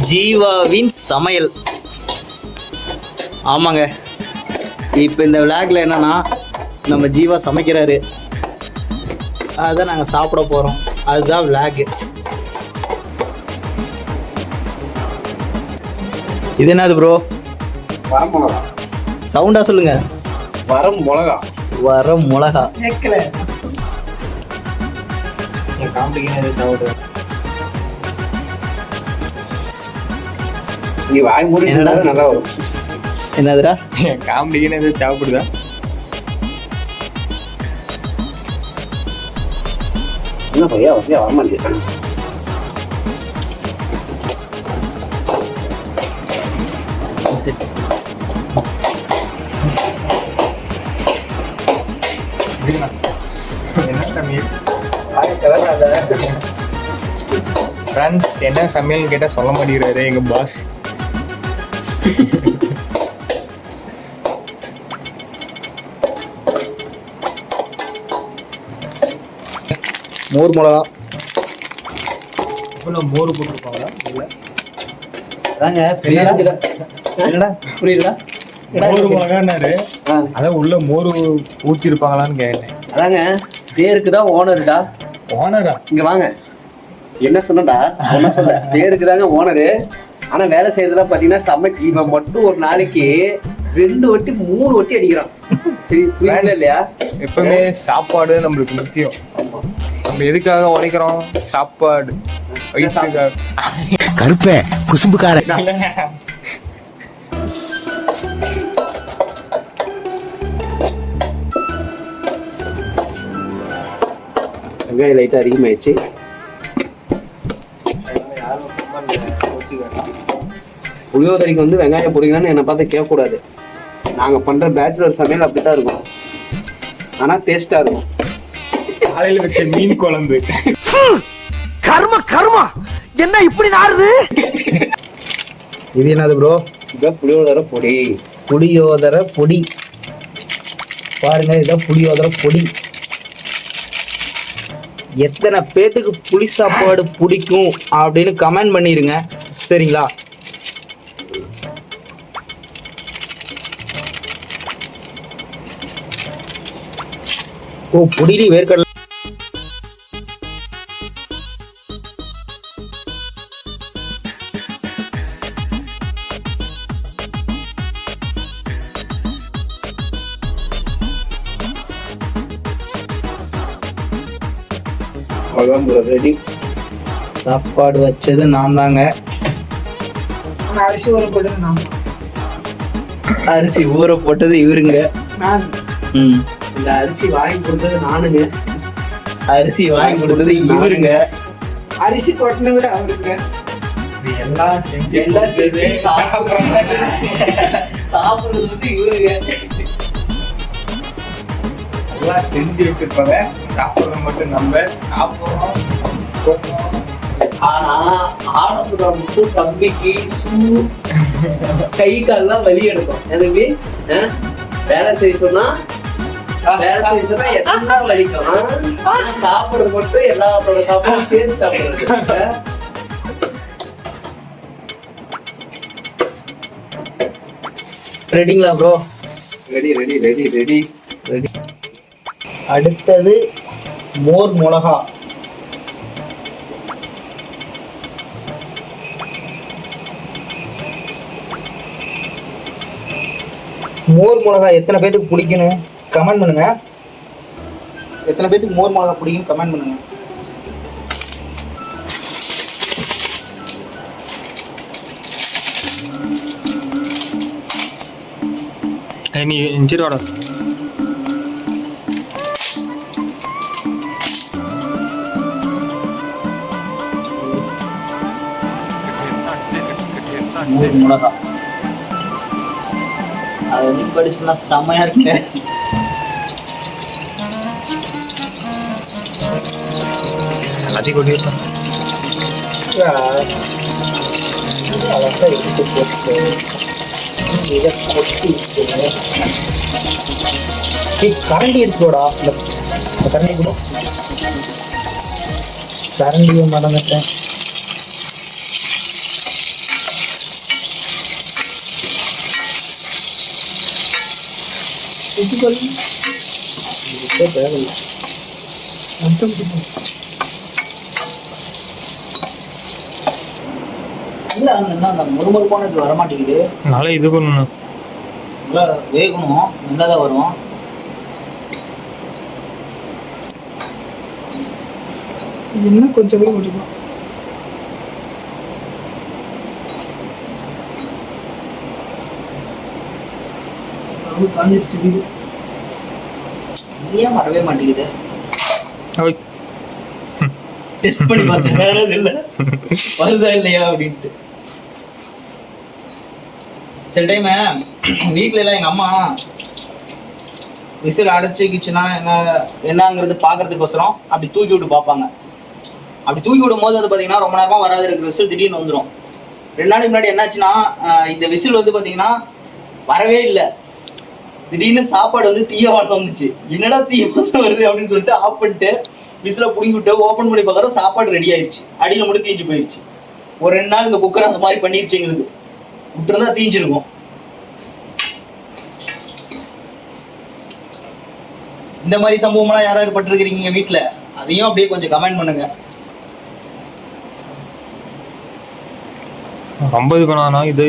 ஜீவாவின் சமையல். ஆமாங்க, இப்போ இந்த விளாக்ல என்னன்னா நம்ம ஜீவா சமைக்கிறாரு, அதுதான் நாங்கள் சாப்பிட போகிறோம். அதுதான் விளாக். இது என்னது ப்ரோ? வரம் மிளகா. சவுண்டா சொல்லுங்க. வரம் மிளகா. வரம் மிளகா. நீ வாய் மூடி நல்லா வரும். என்னதுடா காமெடிக்குன்னு எது தேவைப்படுதா? என்ன பையா வரையா வரமாட்டேன். என்ன சமையல் கேட்டா சொல்ல மாட்டேங்கிறாரு எங்க பாஸ். மோர் மிளகா. மோர் போட்டுருப்பாங்களா? என்னடா புரியல? மோர் மிளகான்னாரு, அதான் உள்ள மோர் ஊத்தி இருப்பாங்களான்னு கேட்டேன். அதாங்க பேருக்கு தான் ஓனருடா. ஓனரா? இங்க வாங்க. என்ன சொன்னடா? என்ன சொல்ல? பேருக்கு தாங்க ஓனரு. ஆனா வேலை செய்யறதுலாம் பாத்தீங்கன்னா சமைச்சு இவன் மட்டும் ஒரு நாளைக்கு 2 வட்டி 3 வட்டி அடிக்கிறான். சரி புரியல இல்லையா? எப்பவுமே சாப்பாடு நம்மளுக்கு முக்கியம். நம்ம எதுக்காக உழைக்கிறோம்? சாப்பாடு. கருப்பே குசும்புக்கார. வெங்காயம் லைட்டா அதிகமாயிடுச்சு. புளியோதரைக்கு வந்து வெங்காயம் போடுங்கன்னு என்னை பார்த்து கேட்கக்கூடாது. நாங்கள் பண்ணுற பேச்சுலர் சமையல் அப்படித்தான் இருக்கும், ஆனால் டேஸ்ட்டாக இருக்கும். காலையில் வச்ச மீன் குழம்பு. கர்ம கர்மா என்ன இப்படி நாருது? இது என்னது ப்ரோ? இதான் புளியோதரை பொடி. புளியோதரை பொடி பாருங்க, இதான் புளியோதரை பொடி. எத்தனை பேத்துக்கு புளி சாப்பாடு பிடிக்கும் அப்படின்னு கமெண்ட் பண்ணிருங்க, சரிங்களா? ஓ பொடியில வேர்க்கடலை. ரெடி. சாப்பாடு வச்சது நான் தாங்க. அரிசி ஊற போட்டது நான். அரிசி ஊற போட்டது இவருங்க. இந்த அரிசி வாங்கி கொடுத்தது நானுங்க. அரிசி வாங்கி கொடுத்தது இவருங்க. அரிசி கொட்டின விட அவருங்க. எல்லாம் சேர்த்து சாப்பிடுறது வந்து இவருங்க. எல்லாம் செஞ்சு வச்சிருப்பாங்க, சாப்பிடுறது மட்டும் நம்ம சாப்பிடுறோம். ஆனா ஆனசுரா மட்டும் தம்பிக்கு கை கால்லாம் வலி எடுக்கும். எனக்கு வேலை செய்ய சொன்னா எல்லாம் வலிக்கும். சாப்பிடுறது மட்டும் எல்லாத்தோட சாப்பாடும் சேர்த்து சாப்பிடுறது. ரெடிங்களா bro? Ready ready ready ready ready. அடுத்தது மோர் மிளகா. மோர் மிளகா எத்தனை பேருக்கு பிடிக்கணும் கமெண்ட் பண்ணுங்க. எத்தனை பேருக்கு மோர் மிளகா பிடிக்கும் கமெண்ட் பண்ணுங்க. நீ இஞ்சிரோட மோர் மிளகா அது நீ படிச்சுனா செமையா இருக்க. எல்லாத்தையும் கொட்டிட்டோம். அழகா எடுத்து போட்டு இதை கொட்டி கரண்டி இருக்குடா. இந்த கரண்டி கூட கரண்டியை மறந்துட்டேன். தேவையில்லை. இல்லை என்ன அந்த முறுமுறுப்பான இது வரமாட்டேங்குது. நல்லா இது பண்ணணும். நல்லா வேகணும், நல்லா தான் வரும். இன்னும் கொஞ்சம் கூட முடியும். காஞ்சிருச்சு. ஏன் வரவே மாட்டேங்குது? ஓய். டெஸ்ட் பண்ணி பார்த்தேன், வேற எதுவும் இல்லை, வருதா இல்லையா அப்படின்ட்டு. சில டைம் வீட்டில எல்லாம் எங்க அம்மா விசில் அடைச்சிக்கிச்சுன்னா என்னங்கிறது பார்க்கறதுக்கோசரம் அப்படி தூக்கி விட்டு பார்ப்பாங்க. அப்படி தூக்கி விடும் போது வந்து பார்த்தீங்கன்னா ரொம்ப நேரமாக வராது இருக்கிற விசில் திடீர்னு வந்துடும். 2 நாளைக்கு முன்னாடி என்னாச்சுன்னா இந்த விசில் வந்து பார்த்தீங்கன்னா வரவே இல்லை. திடீர்னு சாப்பாடு வந்து தீய வாசம் வந்துச்சு. என்னடா தீய வாசம் வருது அப்படின்னு சொல்லிட்டு ஆஃப் பண்ணிட்டு விசில பிடிங்கி விட்டு ஓப்பன் பண்ணி பார்க்குறோம், சாப்பாடு ரெடி ஆயிடுச்சு. அடியில் மட்டும் தீஞ்சு போயிடுச்சு. ஒரு 2 நாள் இந்த குக்கர் அந்த மாதிரி பண்ணிருச்சு. எங்களுக்கு விட்டுருந்தா தீஞ்சிருக்கும். இந்த மாதிரி சம்பவம்லாம் யாராவது பட்டிருக்கிறீங்க வீட்டில்? அதையும் அப்படியே கொஞ்சம் கமெண்ட் பண்ணுங்க. ரொம்ப இது பண்ணானா இது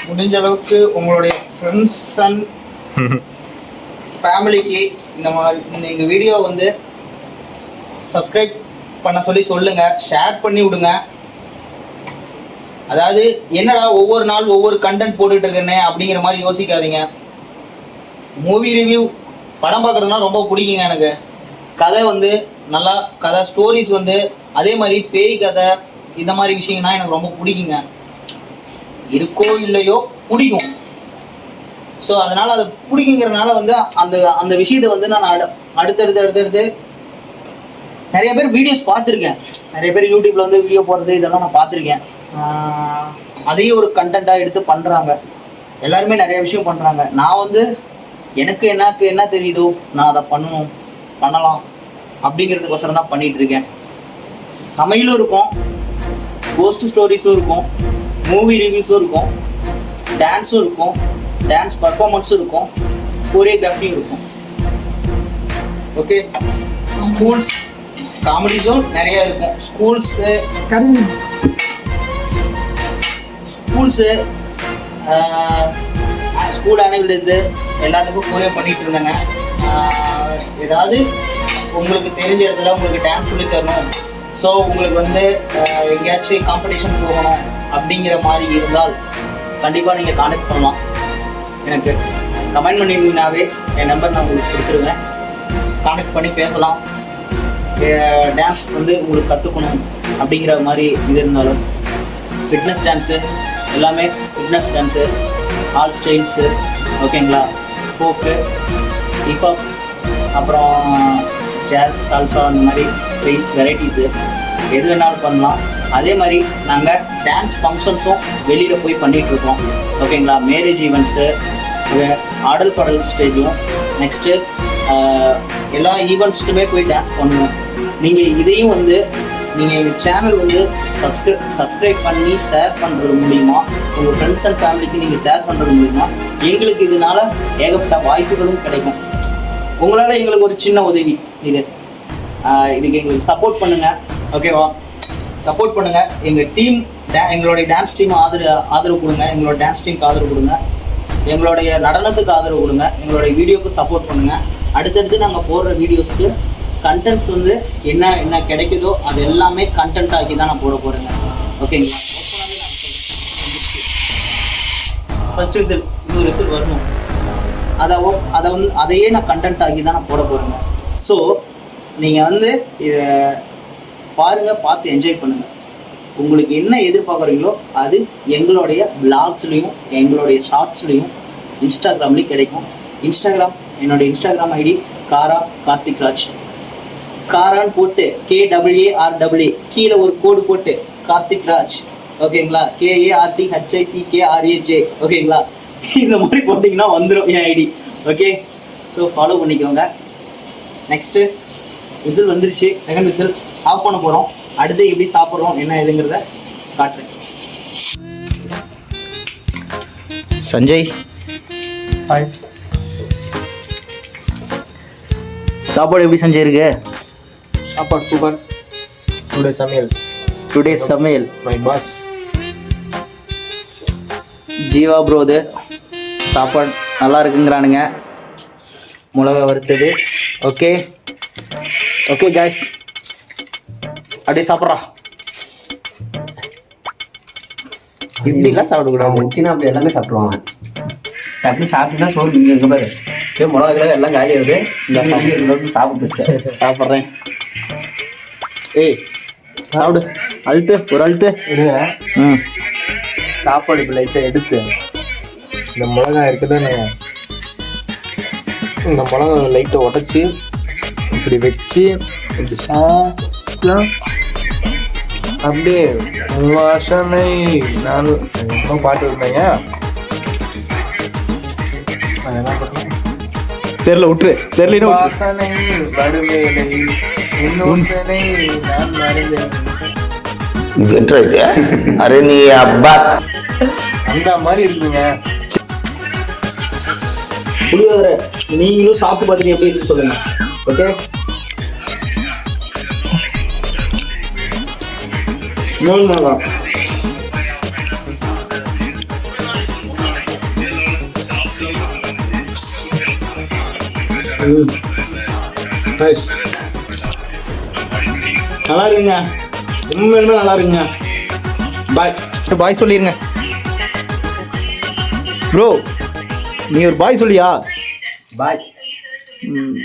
முடிஞ்ச அளவுக்கு உங்களுடைய ஃப்ரெண்ட்ஸ் அண்ட் ஃபேமிலிக்கு இந்த மாதிரி எங்கள் வீடியோ வந்து சப்ஸ்கிரைப் பண்ண சொல்லி சொல்லுங்க, ஷேர் பண்ணி விடுங்க. அதாவது என்னடா ஒவ்வொரு நாள் ஒவ்வொரு கண்டென்ட் போட்டுட்டு இருக்கேனே அப்படிங்கிற மாதிரி யோசிக்காதீங்க. மூவி ரிவ்யூ படம் பார்க்குறதுனா ரொம்ப பிடிக்குங்க எனக்கு. கதை வந்து நல்லா கதை ஸ்டோரிஸ் வந்து அதே மாதிரி பேய் கதை இந்த மாதிரி விஷயங்கள்னா எனக்கு ரொம்ப பிடிக்குங்க. இருக்கோ இல்லையோ பிடிக்கும். ஸோ அதனால் அதை பிடிக்குங்கிறதுனால வந்து அந்த அந்த விஷயத்தை வந்து நான் அடுத்தடுத்து நிறைய பேர் வீடியோஸ் பார்த்துருக்கேன். நிறைய பேர் யூடியூப்பில் வந்து வீடியோ போடுறது இதெல்லாம் நான் பார்த்துருக்கேன். அதையும் ஒரு கண்டென்ட்டாக எடுத்து பண்ணுறாங்க. எல்லாருமே நிறைய விஷயம் பண்ணுறாங்க. நான் வந்து எனக்கு என்ன தெரியுதோ நான் அதை பண்ணலாம் அப்படிங்கிறதுக்கோசரம் தான் பண்ணிகிட்டு இருக்கேன். சமையலும் இருக்கும், கோஸ்ட் ஸ்டோரிஸும் இருக்கும், மூவி ரிவ்யூஸும் இருக்கும், டான்ஸும் இருக்கும், டான்ஸ் பர்ஃபார்மன்ஸும் இருக்கும், கோரியோகிராஃபியும் இருக்கும். ஓகே, ஸ்கூல்ஸ் காமெடிஸும் நிறைய இருக்கும். ஸ்கூல்ஸு ஸ்கூல் ஆனுவல் டேஸு எல்லாத்துக்கும் கோரியோ பண்ணிகிட்டு இருந்தேங்க. ஏதாவது உங்களுக்கு தெரிஞ்ச இடத்துல உங்களுக்கு டான்ஸ் சொல்லி தரணும், ஸோ உங்களுக்கு வந்து எங்கேயாச்சும் காம்படிஷன் போகணும் அப்படிங்கிற மாதிரி இருந்தால் கண்டிப்பாக நீங்கள் கான்டெக்ட் பண்ணலாம். எனக்கு கமெண்ட் பண்ணியிருந்தீங்கன்னாவே என் நம்பர் நான் உங்களுக்கு கொடுத்துருவேன். கான்டெக்ட் பண்ணி பேசலாம். டான்ஸ் வந்து உங்களுக்கு கற்றுக்கணும் அப்படிங்கிற மாதிரி இது இருந்தாலும் ஃபிட்னஸ் டான்ஸு எல்லாமே ஃபிட்னஸ் டான்ஸு, ஆல் ஸ்டைல்ஸு, ஓகேங்களா, ஃபோக்கு, ஹிப்ஹாப்ஸ், அப்புறம் ஜாஸ், சால்சா அந்த மாதிரி ஸ்டைல்ஸ் வெரைட்டிஸு எது வேணாலும் பண்ணலாம். அதே மாதிரி நாங்கள் டான்ஸ் ஃபங்க்ஷன்ஸும் வெளியில் போய் பண்ணிகிட்ருக்கோம். ஓகேங்களா, மேரேஜ் ஈவெண்ட்ஸு, ஆடல் பாடல் ஸ்டேஜும், நெக்ஸ்ட்டு எல்லா ஈவெண்ட்ஸ்க்குமே போய் டான்ஸ் பண்ணுவோம். நீங்கள் இதையும் வந்து நீங்கள் எங்கள் சேனல் வந்து சப்ஸ்கிரைப் பண்ணி ஷேர் பண்ணுறது மூலிமா, உங்கள் ஃப்ரெண்ட்ஸ் அண்ட் ஃபேமிலிக்கு நீங்கள் ஷேர் பண்ணுறது மூலிமா எங்களுக்கு இதனால் ஏகப்பட்ட வாய்ப்புகளும் கிடைக்கும். உங்களால் எங்களுக்கு ஒரு சின்ன உதவி இதுக்கு எங்களுக்கு சப்போர்ட் பண்ணுங்கள். ஓகேவா, சப்போர்ட் பண்ணுங்கள். எங்கள் டீம் எங்களுடைய டான்ஸ் டீம் ஆதரவு கொடுங்க. எங்களோட டான்ஸ் டீமுக்கு ஆதரவு கொடுங்க. எங்களுடைய நடனத்துக்கு ஆதரவு கொடுங்க. எங்களுடைய வீடியோவுக்கு சப்போர்ட் பண்ணுங்கள். அடுத்தடுத்து நாங்கள் போடுற வீடியோஸ்க்கு கண்டென்ட்ஸ் வந்து என்ன கிடைக்குதோ அது எல்லாமே கண்டென்ட் ஆக்கி தான் நான் போட போகிறேங்க. ஓகேங்களா, ஃபஸ்ட் ரிசல்ட் இன்னொரு ரிசல்ட் வரணும். அதையே நான் கண்டென்ட் ஆக்கி தான் நான் போட போகிறேங்க. ஸோ நீங்கள் வந்து இதை பாருங்கள், பார்த்து என்ஜாய் பண்ணுங்கள். உங்களுக்கு என்ன எதிர்பார்க்குறீங்களோ அது எங்களுடைய பிளாக்ஸ்லேயும் எங்களுடைய ஷார்ட்ஸ்லேயும் இன்ஸ்டாகிராம்லேயும் கிடைக்கும். என்னுடைய இன்ஸ்டாகிராம் ஐடி காரா கார்த்திக் ராஜ். காரான்னு போட்டு KARAA கீழே ஒரு கோடு போட்டு கார்த்திக் ராஜ், ஓகேங்களா, KARTHICKRAJ, ஓகேங்களா, இந்த மாதிரி போட்டிங்கன்னா வந்துடும் என் ஐடி. ஓகே, ஸோ ஃபாலோ பண்ணிக்கோங்க. நெக்ஸ்ட்டு விசில் வந்துருச்சு, செகண்ட் விசில் ஆஃப் பண்ண போகிறோம். அடுத்து எப்படி சாப்பிட்றோம் என்ன ஏதுங்கிறத காட்டுறேன். சஞ்சய் ஹாய். சாப்பாடு எப்படி சஞ்சய் இருக்கு? சாப்பாடு சூப்பர். டுடே சமையல் டுடே சமையல் மை பாஸ். ஜீவா ப்ரோது சாப்பாடு நல்லா இருக்குங்கிறானுங்க. மிளகா வறுத்தது. ஓகே ஓகே காய்ஸ், அப்படியே சாப்பிட்றா. இப்படிலாம் சாப்பிடக்கூடாது. முக்கியம் அப்படி எல்லாமே சாப்பிடுவாங்க. அப்படி சாப்பிட்டுனா சோறு இங்கே இருக்க பாரு. மிளகா கிழங்கு எல்லாம் காலி ஆகுது. இருந்தாலும் சாப்பிட்டு சாப்பிட்றேன். ஏய் சாப்பிடு, அழுத்து ஒரு அழுத்து. இருங்க, ம் சாப்பாடு இப்போ லைட்டாக எடுத்து இந்த மிளகா இருக்குதானே, இந்த மிளகா லைட்டை உடச்சி இப்படி வச்சு இப்படி சாப்பிட்டா அப்படியே வாசனை. நான் இன்னும் பாட்டு இருந்தேங்க, அது என்ன பண்ணேன்? தெரியல விட்டுரு, தெரியல வாசனை வடுவேலை யோசனை நான் மறந்தேன். अरे नहीं अब्बा அந்த மாதிரி இருக்குங்க. புளியோதரை நீங்களும் சாப்பிட்டு பார்த்துட்டு எப்படி இருக்கு சொல்லுங்க. ஓகே நல்லா நல்லா இருக்குங்க, உண்மையுமே நல்லா இருக்குங்க. பாய் பாய் சொல்லிருங்க ப்ரோ. நீ ஒரு பாய் சொல்லியா? பாய். ம்